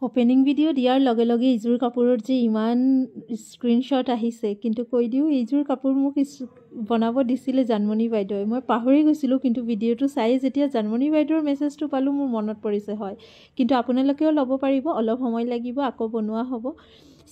opening video দিয়াৰ লগে লগে এইযোৰ কাপোৰৰ যে ইমান স্ক্ৰীনশ্বট আহিছে কিন্তু কৈ দিওঁ এইযোৰ কাপোৰ মোক বনাব দিছিলে জানমণি বাইদেৱে মই পাহৰি গৈছিলোঁ কিন্তু ভিডিঅ'টো চাই যেতিয়া জানমণি বাইদেউৰ মেছেজটো পালোঁ মোৰ মনত পৰিছে হয় কিন্তু আপোনালোকেও ল'ব পাৰিব অলপ সময় লাগিব আকৌ বনোৱা হ'ব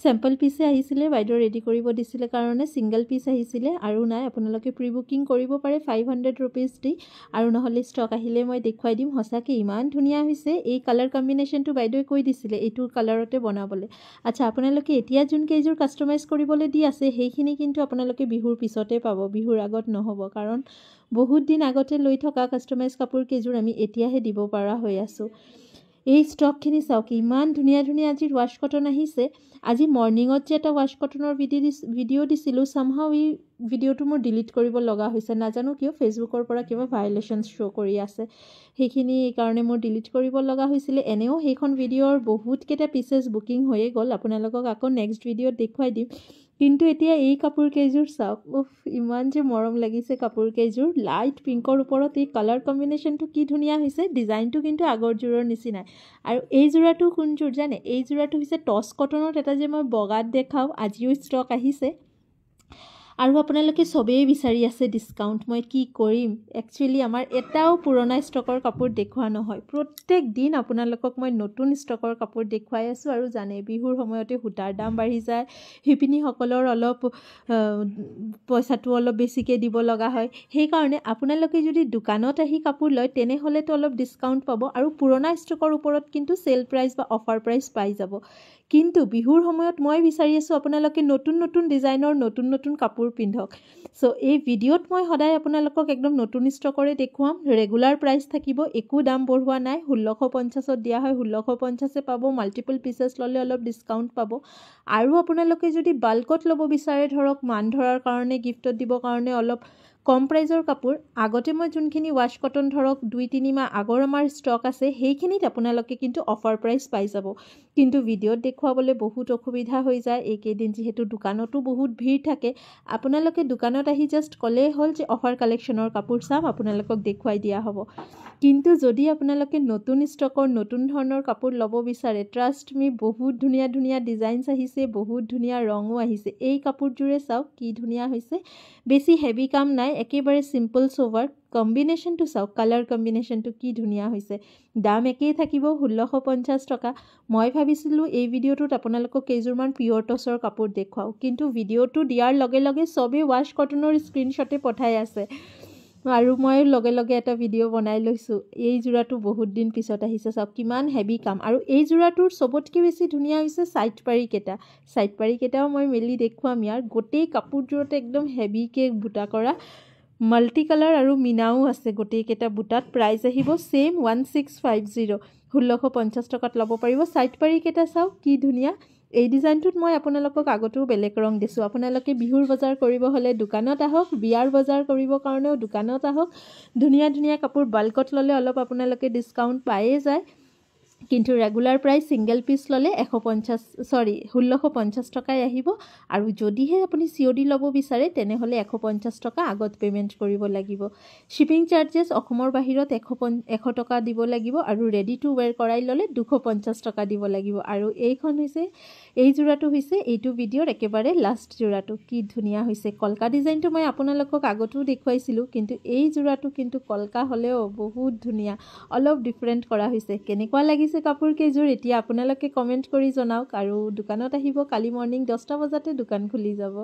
চেম্পল পিছে আহিছিলে বাইদেউ ৰেডি কৰিব দিছিলে কাৰণে ছিংগল পিচ আহিছিলে আৰু নাই আপোনালোকে প্ৰি বুকিং কৰিব পাৰে 500 ৰুপিজ দি আৰু নহ'লে ষ্টক আহিলে মই দেখুৱাই দিম সঁচাকৈ ইমান ধুনীয়া হৈছে এই কালাৰ কম্বিনেশ্যনটো বাইদেৱে কৈ দিছিলে এইটোৰ কালাৰতে বনাবলৈ আচ্ছা আপোনালোকে এতিয়া যোন কেইযোৰ কাষ্টমাইজ কৰিবলৈ দি আছে সেইখিনি কিন্তু আপোনালোকে বিহুৰ পিছতে পাব বিহুৰ আগত নহ'ব কাৰণ বহুত দিন আগতে লৈ থকা কাষ্টমাইজ কাপোৰ কেইযোৰ আমি এতিয়াহে দিব পৰা হৈ আছোঁ এই ষ্টকখিনি চাওক ইমান ধুনীয়া ধুনীয়া আজি ৱাশ্ব কটন আহিছে আজি মৰ্ণিঙত যে এটা ৱাশ্ব কটনৰ ভিডিঅ' দিছিলোঁ চামহাও এই ভিডিঅ'টো মোৰ ডিলিট কৰিব লগা হৈছে নাজানো কিয় ফেচবুকৰ পৰা কিবা ভায়লেশ্যন শ্ব' কৰি আছে সেইখিনি এইকাৰণে মোৰ ডিলিট কৰিব লগা হৈছিলে এনেও সেইখন ভিডিঅ'ৰ বহুতকেইটা পিচেছ বুকিং হৈয়ে গ'ল আপোনালোকক আকৌ নেক্সট ভিডিঅ'ত দেখুৱাই দিম কিন্তু এতিয়া এই কাপোৰ কেইযোৰ চাওক ইমান যে মৰম লাগিছে কাপোৰ কেইযোৰ লাইট পিংকৰ ওপৰত এই কালাৰ কম্বিনেশ্যনটো কি ধুনীয়া হৈছে ডিজাইনটো কিন্তু আগৰ যোৰৰ নিচিনাই আৰু এই যোৰাটো কোনযোৰ জানে এই যোৰাটো হৈছে টছ কটনত এটা যে মই বগাত দেখাওঁ আজিও ষ্টক আহিছে আৰু আপোনালোকে সবেই বিচাৰি আছে ডিসকাউন্ট মই কি কৰিম একচুয়ালি আমাৰ এটাও পুৰণা ষ্টকৰ কাপোৰ দেখুৱা নহয় প্ৰত্যেক দিন আপোনালোকক মই নতুন ষ্টকৰ কাপোৰ দেখুৱাই আছো আৰু জানে বিহুৰ সময়তে হুটাৰ দাম বাঢ়ি যায় হিপিনি সকলৰ অলপ পইচাটো অলপ বেছিকে দিব লগা হয় সেই কাৰণে আপোনালোকে যদি দোকানত আহি কাপোৰ লয় তেনেহলে তো অলপ ডিসকাউন্ট পাব আৰু পুৰণা ষ্টকৰ ওপৰত কিন্তু সেল প্ৰাইস বা অফাৰ প্ৰাইস পাই যাব কিন্তু বিহুৰ সময়ত মই বিচাৰি আছো আপোনালোকে নতুন নতুন ডিজাইনৰ নতুন নতুন কাপোৰ পিন্ধক সো এই ভিডিঅ'ত মই সদায় আপোনালোকক একদম নতুন ষ্টকৰে দেখুৱাম ৰেগুলাৰ প্ৰাইস থাকিব একো দাম বঢ়োৱা নাই 1650ত দিয়া হয় 1650 পাব মাল্টিপল পিসেছ ললে অলপ ডিসকাউন্ট পাব আৰু আপোনালোকে যদি বাল্কত ল'ব বিচাৰে ধৰক মান ধৰাৰ কাৰণে গিফটত দিব কাৰণে অলপ কম প্ৰাইজৰ কাপোৰ আগতে মই যোনখিনি ৱাশ্ব কটন ধৰক 2-3 মাহ আগৰ আমাৰ ষ্টক আছে সেইখিনিত আপোনালোকে কিন্তু অফাৰ প্ৰাইস পাই যাব কিন্তু ভিডিঅ'ত দেখুৱাবলৈ বহুত অসুবিধা হৈ যায় এইকেইদিন যেহেতু দোকানতো বহুত ভিৰ থাকে আপোনালোকে দোকানত আহি জাস্ট কলে হ'ল যে অফাৰ কালেকশ্যনৰ কাপোৰ চাম আপোনালোকক দেখুৱাই দিয়া হ'ব কিন্তু যদি আপোনালোকে নতুন ষ্টকৰ নতুন ধৰণৰ কাপোৰ ল'ব বিচাৰে ট্ৰাষ্ট মি বহুত ধুনীয়া ধুনীয়া ডিজাইনছ আহিছে বহুত ধুনীয়া ৰঙো আহিছে এই কাপোৰজোৰে চাওক কি ধুনীয়া হৈছে বেছি হেভি কাম নাই একেবাৰে সিম্পল সোভাৰ কম্বিনেশ্যনটো চাওক কালাৰ কম্বিনেশ্যনটো কি ধুনীয়া হৈছে দাম একেই থাকিব 1650 টকা মই ভাবিছিলোঁ এই ভিডিঅ'টোত আপোনালোকক কেইজোৰমান পিয়ৰ টছৰ কাপোৰ দেখুৱাও কিন্তু ভিডিঅ'টো দিয়াৰ লগে লগে সবে ৱাশ্ব কটনৰ স্ক্ৰীনশ্বটে পঠাই আছে আৰু মই লগে লগে এটা ভিডিঅ' বনাই লৈছো এই জোৰাটো বহুত দিন পিছত আহিছে সব কিমান হেভি কাম আৰু এই জোৰাটোৰ সবতকৈ বেছি ধুনীয়া হৈছে সাইড পাৰি কেটাও মই মেলি দেখুৱাম ইয়াৰ গোটেই কাপোৰজোৰতে একদম হেভি কে বুটা কৰা মাল্টি কালাৰ আৰু মিনাও আছে গোটেই কেটা বুটাত প্ৰাইস আহিব সেম 1650 1650 টকাত ল'ব পাৰিব সাইড পাৰি কেটা চাও কি ধুনীয়া এই ডিজাইনটোত মই আপোনালোকক আগতেও বেলেগ ৰং দিছো আপোনালোকে বিহুৰ বজাৰ কৰিব হলে দোকানত আহক বিয়াৰ বজাৰ কৰিব কাৰণেও দোকানত আহক ধুনীয়া ধুনীয়া কাপোৰ বাল্কত ললে অলপ আপোনালোকে ডিসকাউন্ট পায়ে যায় কিন্তু ৰেগুলাৰ প্ৰাইস সিঙ্গেল পিস ললে 1650 টকাই আহিব আৰু যদিহে আপুনি সিওডি ল'ব বিচাৰে তেনেহলে 150 টকা আগত পেমেন্ট কৰিব লাগিব শিপিং চাৰ্জেস অসমৰ বাহিৰত 100 টকা দিব লাগিব আৰু ৰেডি টু ওয়্যাৰ কৰাই ললে 250 টকা দিব লাগিব আৰু এইখন হৈছে এই জোৰাটো হৈছে এইটো ভিডিঅ'ৰ একেবাৰে লাষ্ট জোৰাটো কি ধুনীয়া হৈছে কলকা ডিজাইনটো মই আপোনালোকক আগতেও দেখুৱাইছিলো কিন্তু এই জোৰাটো কিন্তু কলকা হলেও বহুত ধুনীয়া অলপ ডিফাৰেন্ট কৰা হৈছে কেনেকুৱা লাগিছে কাপোৰ কেইযোৰ এতিয়া আপোনালোকে কমেন্ট কৰি জনাওক আৰু দোকানত আহিব কালি মৰ্নিং 10টা বজাতে দোকান খুলি যাব